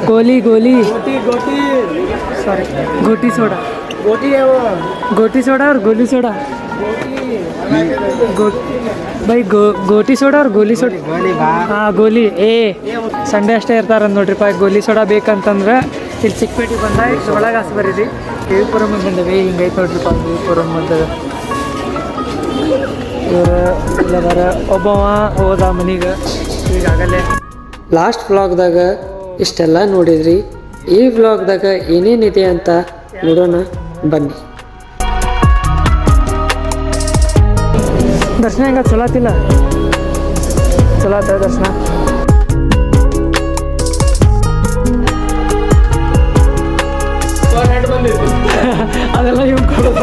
ಗೋಲಿ ಗೋಲಿ गोटी सॉरी गोटी सोडा गोटी है वो गोटी सोडा और गोली सोडा गो भाई गोटी सोडा और ಗೋಲಿ ಸೋಡಾ ಹಾಂ ಗೋಲಿ ಸಂಡೇ ಅಷ್ಟೇ ಇರ್ತಾರೆ ನೋಡ್ರಿಪ್ಪ ಗೋಲಿ ಸೋಡಾ ಬೇಕಂತಂದ್ರೆ ಇಲ್ಲಿ ಚಿಕ್ಕಪೇಟೆ ಬಂದಾಗ ಒಳಗೆ ಹಾಸಿ ಬರೀರಿ ವಿಪುರಮ್ ಬಂದವೆ ಹಿಂಗೈತೆ ನೋಡ್ರಿಪ್ಪ ವಿಪುರಮ್ ಬಂದವೆ ಇವರು ಇಲ್ಲದಾರ ಒಬ್ಬವ ಹೋದ ಮನೆಗೆ ಈಗಾಗಲೇ ಲಾಸ್ಟ್ ವ್ಲಾಗ್ದಾಗ ಇಷ್ಟೆಲ್ಲ ನೋಡಿದ್ರಿ ಈ ವ್ಲಾಗ್ದಾಗ ಏನೇನಿದೆ ಅಂತ ನೋಡೋಣ ಬನ್ನಿ ದರ್ಶನ ಹೆಂಗ ಚಲೋ ಆತಿಲ್ಲ ಚಲೋ ಆತ ದರ್ಶನ ಅದೆಲ್ಲ ಇವ್ ಕೊಡೋದು